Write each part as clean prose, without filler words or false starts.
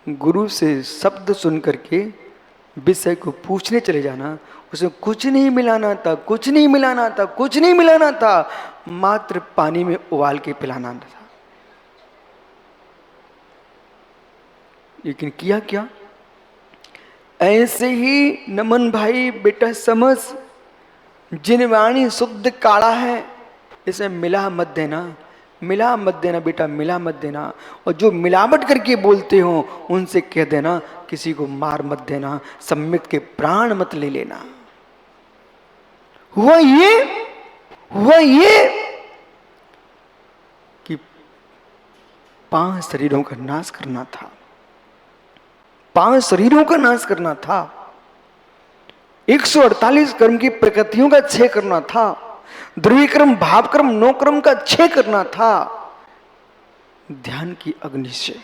गुरु से शब्द सुन करके विषय को पूछने चले जाना, उसमें कुछ नहीं मिलाना था, कुछ नहीं मिलाना था, कुछ नहीं मिलाना था, मात्र पानी में उबाल के पिलाना था। लेकिन किया क्या? ऐसे ही नमन भाई बेटा समझ, जिनवाणी शुद्ध काढ़ा है, इसे मिला मत देना, मिला मत देना बेटा, मिला मत देना। और जो मिलावट करके बोलते हो उनसे कह देना किसी को मार मत देना, सम्मित के प्राण मत ले लेना। हुआ ये कि 5 शरीरों का नाश करना था, 5 शरीरों का नाश करना था, 148 कर्म की प्रकृतियों का क्षय करना था, ध्रुवी कर्म, भाव कर्म, नो कर्म का क्षय करना था ध्यान की अग्नि से।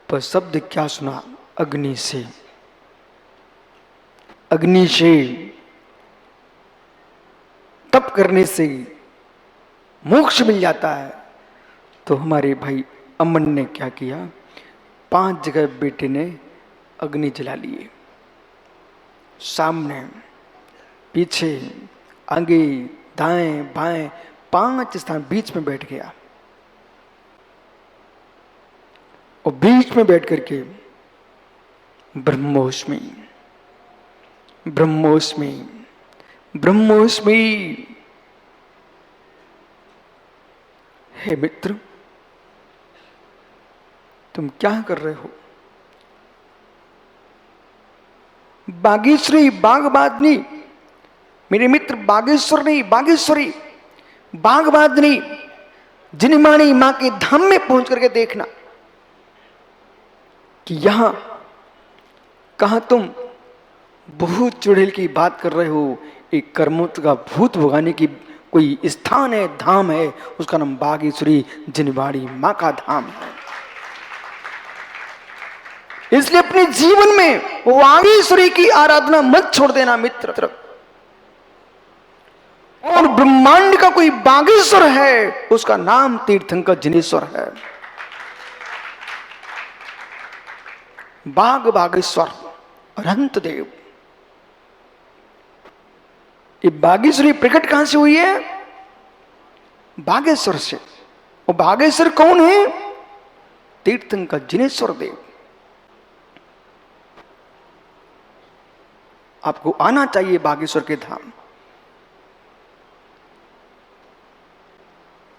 पर शब्द क्या सुना? अग्नि से। अग्नि से तप करने से मोक्ष मिल जाता है। तो हमारे भाई अमन ने क्या किया? 5 जगह बेटे ने अग्नि जला लिए, सामने, पीछे, आगे, दाएं, बाएं, 5 स्थान बीच में बैठ गया। और बीच में बैठ करके ब्रह्मोस्मि, ब्रह्मोस्मि, ब्रह्मोस्मि। हे मित्र, तुम क्या कर रहे हो? बागेश्वरी, बागबादनी, मेरे मित्र, बागेश्वर नहीं, बागेश्वरी, बागबादनी, जिनमानी मां के धाम में पहुंच करके देखना कि यहां कहा तुम भूत चुड़ैल की बात कर रहे हो। एक कर्मों का भूत भगाने की कोई स्थान है, धाम है, उसका नाम बागेश्वरी जिनवाड़ी मां का धाम है। इसलिए अपने जीवन में बागेश्वरी की आराधना मत छोड़ देना मित्र। और ब्रह्मांड का कोई बागेश्वर है, उसका नाम तीर्थंकर जिनेश्वर है। बाग बागेश्वर अनंत देव। ये बागेश्वरी प्रकट कहां से हुई है? बागेश्वर से। और बागेश्वर कौन है? तीर्थंकर जिनेश्वर देव। आपको आना चाहिए बागेश्वर के धाम।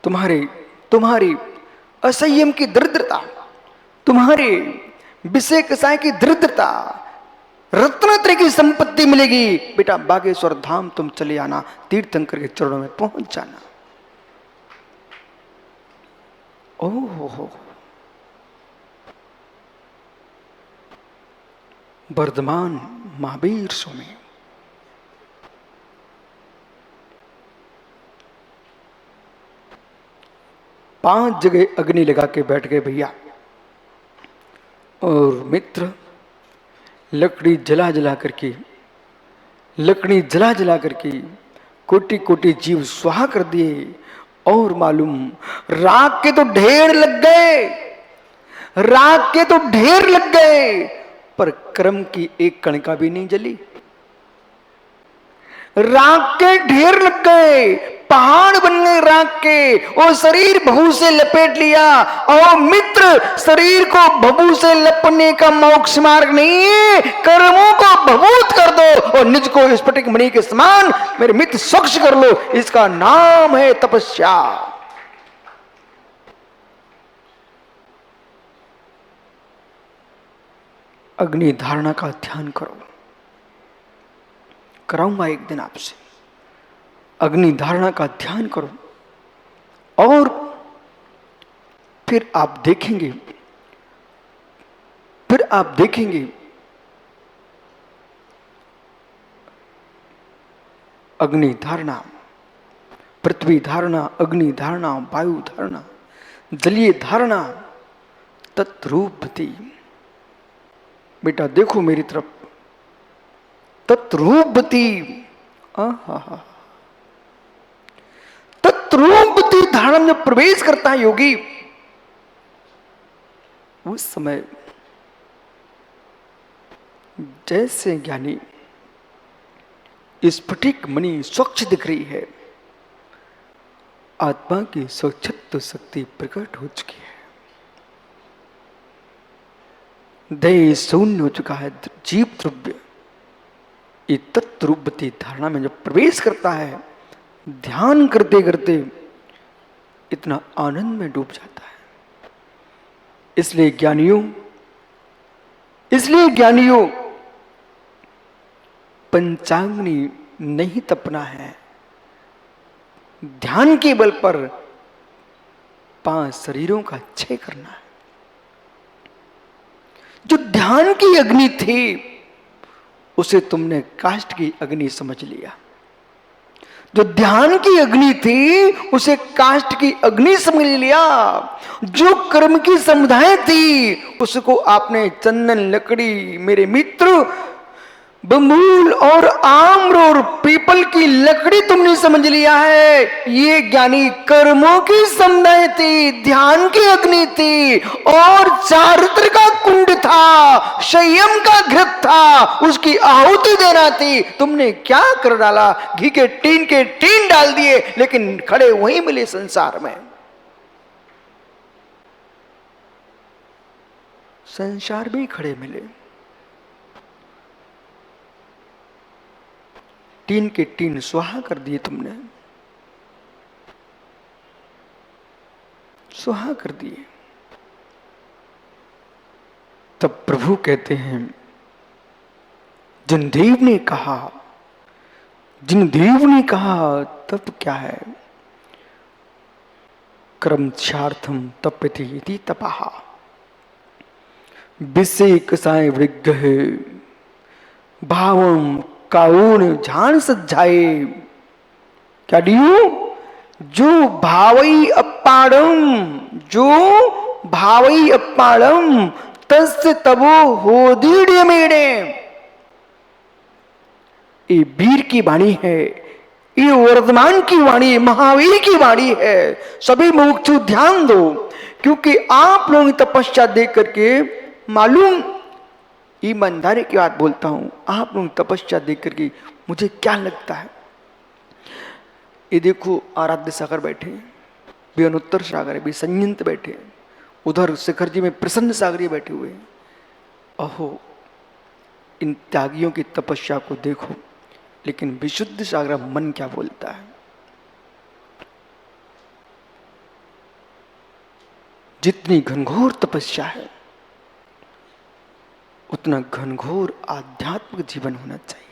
तुम्हारी असंयम की दरिद्रता, तुम्हारे विषय कसाय की दरिद्रता, रत्नत्रय की संपत्ति मिलेगी बेटा। बागेश्वर धाम तुम चले आना, तीर्थंकर के चरणों में पहुंच जाना। ओहो, वर्धमान महावीर स्वामी, पांच जगह अग्नि लगा के बैठ गए भैया। और मित्र लकड़ी जला जला करके, लकड़ी जला जला करके कोटि कोटि जीव स्वाहा कर दिए। और मालूम, राख के तो ढेर लग गए, राख के तो ढेर लग गए, पर कर्म की एक कणिका भी नहीं जली। राख के ढेर लग गए, पहाड़ बन गए राख के, और शरीर भभू से लपेट लिया। और मित्र, शरीर को भभू से लपने का मोक्ष मार्ग नहीं है। कर्मों को भभूत कर दो और निज को स्फटिक मणि के समान मेरे मित्र स्वच्छ कर लो। इसका नाम है तपस्या। अग्नि धारणा का ध्यान करो। कराऊंगा एक दिन आपसे। अग्नि धारणा का ध्यान करो और फिर आप देखेंगे, अग्नि धारणा, पृथ्वी धारणा, अग्नि धारणा, वायु धारणा, जलीय धारणा, तत्रूपति। बेटा देखो मेरी तरफ, तत्रूपति। तत्रूपति धारणा में प्रवेश करता है योगी, उस समय जैसे ज्ञानी स्फटिक मणि स्वच्छ दिख रही है, आत्मा की स्वच्छत्व शक्ति प्रकट हो चुकी है, देह शून्य हो चुका है। जीव द्रव्य ये तत्रूपती धारणा में जब प्रवेश करता है, ध्यान करते करते इतना आनंद में डूब जाता है। इसलिए ज्ञानियों पंचाग्नि नहीं तपना है, ध्यान के बल पर 5 शरीरों का क्षय करना है। जो ध्यान की अग्नि थी उसे तुमने काष्ठ की अग्नि समझ लिया। जो ध्यान की अग्नि थी उसे काष्ठ की अग्नि समझ लिया। जो कर्म की समुदाय थी उसको आपने चंदन लकड़ी, मेरे मित्र, बबूल और आम्र और पीपल की लकड़ी तुमने समझ लिया है। ये ज्ञानी कर्मों की समुदाय थी, ध्यान की अग्नि थी और चारित्र का कुंड था, संयम का घृत था, उसकी आहुति देना थी। तुमने क्या कर डाला? घी के टीन डाल दिए, लेकिन खड़े वहीं मिले संसार में। संसार भी खड़े मिले, टीन के टीन स्वाहा कर दिए, तुमने स्वाहा कर दिए। तब प्रभु कहते हैं, जिन देव ने कहा तब क्या है? क्रमक्षार्थम तप्यति इति तपः विषेकसाय वृग्ग भावम काउन झान सज्जाए। क्या दियो? जो भावई अपाड़म तस्य तबो होदीड्य मेड़े। ये वीर की वाणी है, ये वर्तमान की वाणी, महावीर की वाणी है। सभी मुमुक्षु ध्यान दो, क्योंकि आप लोग तपस्या देख करके मालूम, ईमानदारी की बात बोलता हूं, आप लोग तपस्या देख करके मुझे क्या लगता है? ये देखो, आराध्य सागर बैठे, भी अनुत्तर सागर है, भी संयंत बैठे, उधर शिखर जी में प्रसन्न सागरी बैठे हुए। अहो, इन त्यागियों की तपस्या को देखो, लेकिन विशुद्ध सागर मन क्या बोलता है? जितनी घनघोर तपस्या है उतना घनघोर आध्यात्मिक जीवन होना चाहिए।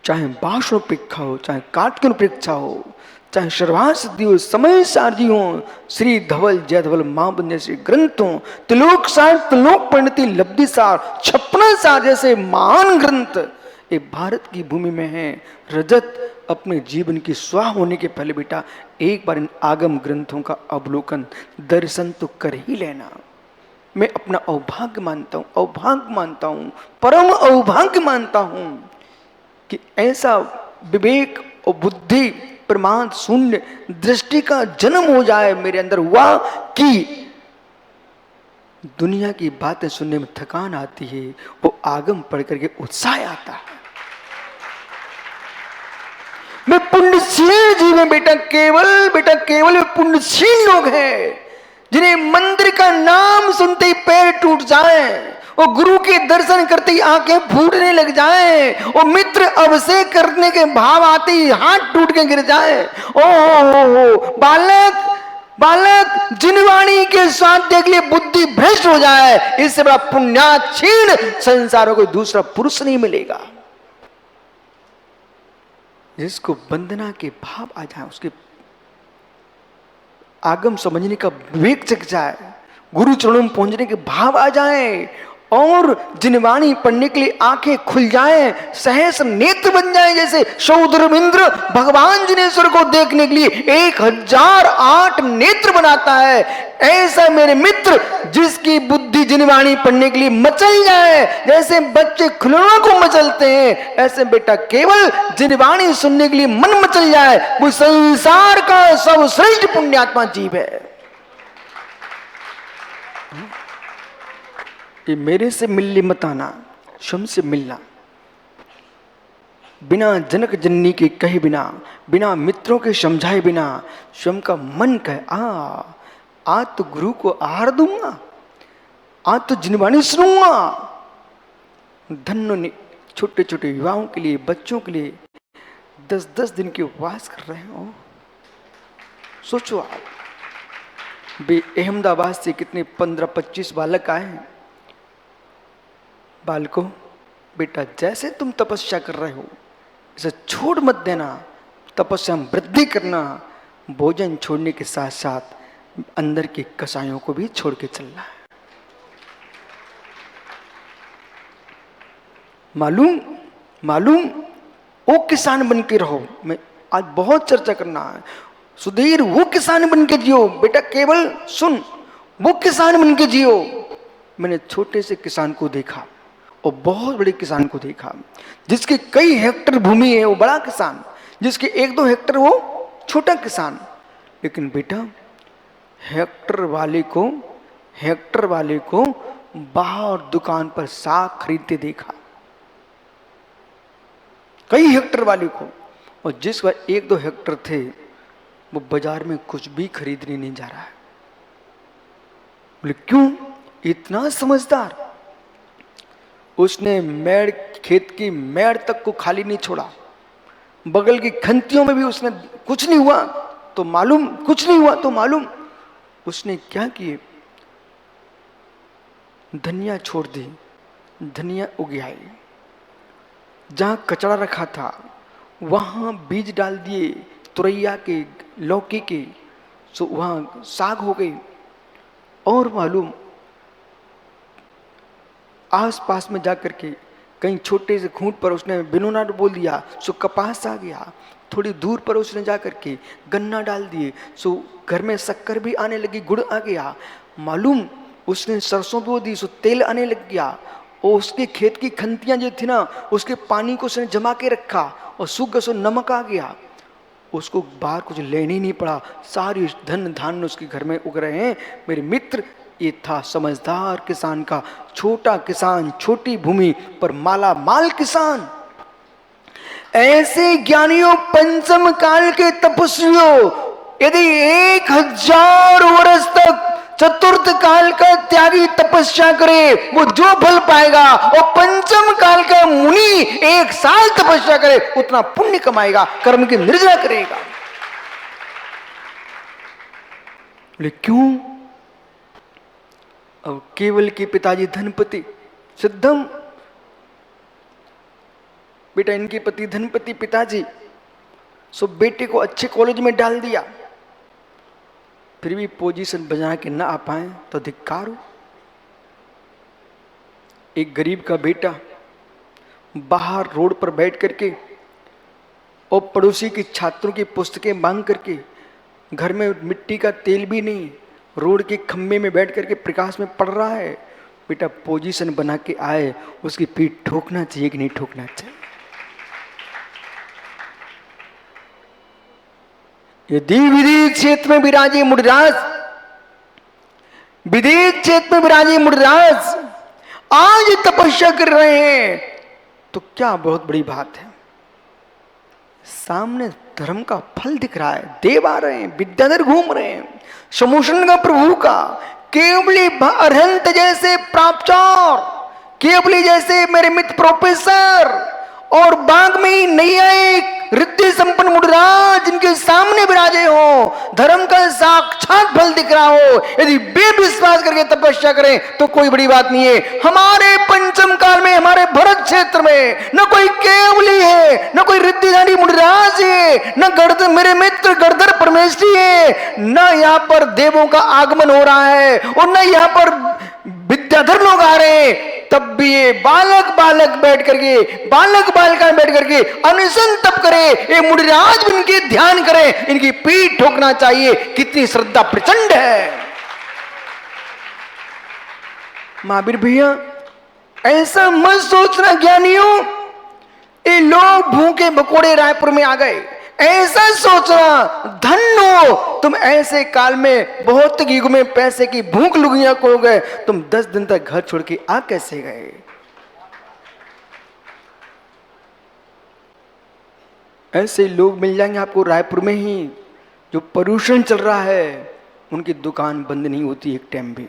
चाहे बाष्णोपेक्षा हो, चाहे काटकोपेक्षा हो, चाहे सर्वार्थ सिद्धि हो, समय सारजी हो, श्री धवल जय धवल महाबंद जैसे ग्रंथ हो, त्रिलोक सार, त्रिलोक परिणति, लब्धि सार, 56 सार जैसे महान ग्रंथ ये भारत की भूमि में है। रजत अपने जीवन की स्वाह होने के पहले बेटा एक बार इन आगम ग्रंथों का अवलोकन, दर्शन तो कर ही लेना। मैं अपना अवभाग्य मानता हूं, परम अवभाग्य मानता हूं कि ऐसा विवेक और बुद्धि प्रमाद शून्य दृष्टि का जन्म हो जाए मेरे अंदर। हुआ कि दुनिया की बातें सुनने में थकान आती है, वो आगम पढ़ करके उत्साह आता है। मैं पुण्यशील जीव में बेटा, केवल पुण्यशील लोग हैं जिन्हें मंदिर का नाम सुनते ही पैर टूट जाए, वो गुरु के दर्शन करते ही आंखें फूटने लग जाए, वो मित्र अभिषेक करने के भाव आते ही हाथ टूट के गिर जाए। ओ बालक जिनवाणी के स्वाध्याय के लिए बुद्धि भ्रष्ट हो जाए, इससे बड़ा पुण्याक्षीण संसारों को दूसरा पुरुष नहीं मिलेगा। जिसको वंदना के भाव आ जाए, उसके आगम समझने का विवेक जग जाए, गुरु चरणों में पहुंचने के भाव आ जाए और जिनवाणी पढ़ने के लिए आंखें खुल जाए, सहस्र नेत्र बन जाए। जैसे सौद्रमिंद्र भगवान जिनेश्वर को देखने के लिए 1008 नेत्र बनाता है, ऐसा मेरे मित्र जिसकी बुद्धि कि जिनवाणी पढ़ने के लिए मचल जाए। जैसे बच्चे खिलौनों को मचलते हैं, ऐसे बेटा केवल जिनवाणी सुनने के लिए मन मचल जाए, वो संसार का सर्वश्रेष्ठ पुण्यात्मा जीव है। ये मेरे से मिलने मत आना, स्वयं से मिलना। बिना जनक जननी के कहे बिना, बिना मित्रों के समझाए बिना, स्वयं का मन कहे आज तो गुरु को आहार दूंगा, आज तो जिनवाणी सुनूंगा। धन्य ने छोटे छोटे युवाओं के लिए, बच्चों के लिए 10-10 दिन के उपवास कर रहे हो। सोचो आप बे अहमदाबाद से कितने 15-25 बालक आए हैं। बालकों बेटा जैसे तुम तपस्या कर रहे हो इसे छोड़ मत देना, तपस्या में वृद्धि करना। भोजन छोड़ने के साथ साथ अंदर के कसायों को भी छोड़ के चलना है। मालूम वो किसान बन के रहो। मैं आज बहुत चर्चा करना है। सुधीर वो किसान बन के जियो बेटा, केवल सुन, वो किसान बन के जियो। मैंने छोटे से किसान को देखा और बहुत बड़े किसान को देखा। जिसके कई हेक्टर भूमि है वो बड़ा किसान, जिसके 1-2 हेक्टर वो छोटा किसान। लेकिन बेटा हेक्टर वाले को बाहर दुकान पर साग खरीदते देखा, कई हेक्टर वाले को। और जिस पर 1-2 हेक्टर थे वो बाजार में कुछ भी खरीदने नहीं जा रहा है। बोले क्यों? इतना समझदार। उसने मेड़, खेत की मेड़ तक को खाली नहीं छोड़ा, बगल की खंतियों में भी उसने कुछ नहीं हुआ तो मालूम उसने क्या किए? धनिया छोड़ दी, धनिया उगाई। जहां कचरा रखा था वहां बीज डाल दिए तुरैया के, लौकी के, सो वहां साग हो गई। और मालूम आस पास में जाकर के कहीं छोटे से खूंट पर उसने बिनोना बोल दिया, सो कपास आ गया। थोड़ी दूर पर उसने जाकर के गन्ना डाल दिए, सो घर में शक्कर भी आने लगी, गुड़ आ गया। मालूम उसने सरसों बो दी, सो तेल आने लग गया। और उसके खेत की खंतियां जो थी ना, उसके पानी को उसने जमा के रखा और सूख गया, सो नमक आ गया। उसको बाहर कुछ लेने ही नहीं पड़ा, सारी धन धान्य उसके घर में उग रहे हैं। मेरे मित्र, ये था समझदार किसान का, छोटा किसान, छोटी भूमि पर माला माल किसान। ऐसे ज्ञानियों, पंचम काल के तपस्वियों, यदि 1000 वर्ष तक चतुर्थ काल का त्यागी तपस्या करे वो जो फल पाएगा, और पंचम काल का मुनि 1 साल तपस्या करे उतना पुण्य कमाएगा, कर्म की निर्जरा करेगा। लेकिन क्यों? अब केवल के पिताजी धनपति सिद्धम, बेटा इनके पति धनपति पिताजी, सो बेटे को अच्छे कॉलेज में डाल दिया, फिर भी पोजीशन बजा के ना आ पाए तो धिक्कार हो। एक गरीब का बेटा बाहर रोड पर बैठ करके और पड़ोसी के छात्रों की पुस्तकें मांग करके, घर में मिट्टी का तेल भी नहीं, रोड के खम्भे में बैठ करके प्रकाश में पड़ रहा है। बेटा पोजीशन बना के आए, उसकी पीठ ठोकना चाहिए कि नहीं ठोकना चाहिए? यदि विदित क्षेत्र में विराजे मुनिराज, विदित क्षेत्र में विराजे मुनिराज आज तपस्या कर रहे हैं तो क्या बहुत बड़ी बात है। सामने धर्म का फल दिख रहा है, देव आ रहे हैं, विद्याधर घूम रहे हैं, समोषण का प्रभु का, केवली अरहंत जैसे प्राप्चार, केवली जैसे मेरे मित्र प्रोफेसर, और बाग में ही नैयायिक रिद्धि संपन्न मुनिराज जिनके सामने विराजे हो, धर्म का साक्षात फल दिख रहा हो, यदि बेविश्वास करके तपस्या करें तो कोई बड़ी बात नहीं है। हमारे पंचम काल में, हमारे भरत क्षेत्र में न कोई केवली है, न कोई रिद्धिधारी मुनिराज है, न गढ़ मेरे मित्र गढ़धर परमेश्वरी है, न यहाँ पर देवों का आगमन हो रहा है, और न यहाँ पर विद्याधर लोग आ रहे हैं। तब भी ये बालक बैठ करके, बालिका बैठ करके अनशन तप करे, ये मुनिराज इनके ध्यान करे, इनकी पीठ ठोकना चाहिए। कितनी श्रद्धा प्रचंड है। महावीर भैया ऐसा मत सोचना ज्ञानियों, ये लोग भूखे भकोड़े रायपुर में आ गए, ऐसा सोचना धन्य हो तुम ऐसे काल में बहुत युग में पैसे की भूख लुगियां को गए, तुम 10 दिन तक घर छोड़ के आ कैसे गए। ऐसे लोग मिल जाएंगे आपको रायपुर में ही, जो प्रदूषण चल रहा है उनकी दुकान बंद नहीं होती एक टाइम भी।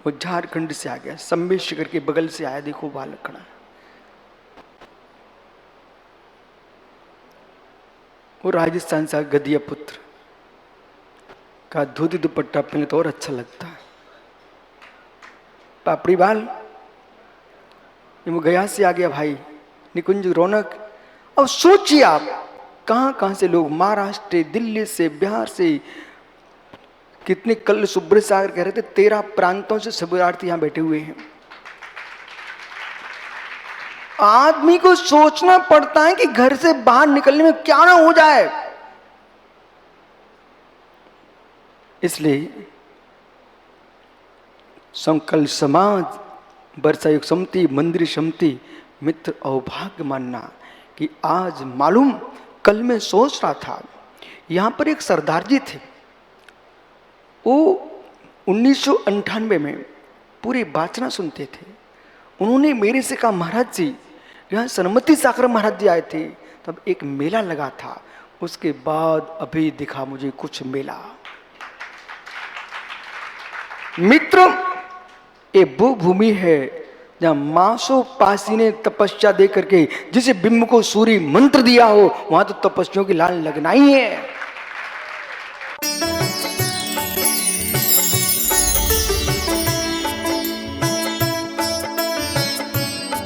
वो झारखंड से आ गया, संबित शिखर के बगल से आया, देखो बालक खड़ा। वो राजस्थान से गदिया पुत्र का धोती दुपट्टा पहने तो और अच्छा लगता है, पापड़ी बाल। वो गया से आ गया भाई, निकुंज रौनक। अब सोचिए आप कहां कहां से लोग, महाराष्ट्र, दिल्ली से, बिहार से, कितने कल सुब्रत सागर कह रहे थे 13 प्रांतों से शिविरार्थी यहां बैठे हुए हैं। आदमी को सोचना पड़ता है कि घर से बाहर निकलने में क्या ना हो जाए। इसलिए संकल्प समाज, वर्षा युग समति, मंदिर समति, मित्र अवभाग्य मानना कि आज मालूम, कल मैं सोच रहा था यहां पर एक सरदार जी थे, वो 1998 में पूरी वाचना सुनते थे। उन्होंने मेरे से कहा महाराज जी यहाँ सन्मति साकर महाराज जी आए थे, तब एक मेला लगा था, उसके बाद अभी दिखा मुझे कुछ मेला। मित्र ये वो भूमि है जहां मासो पासी ने तपस्या दे करके जिसे बिंब को सूर्य मंत्र दिया हो, वहां तो तपस्वियों की लाल लगना ही है।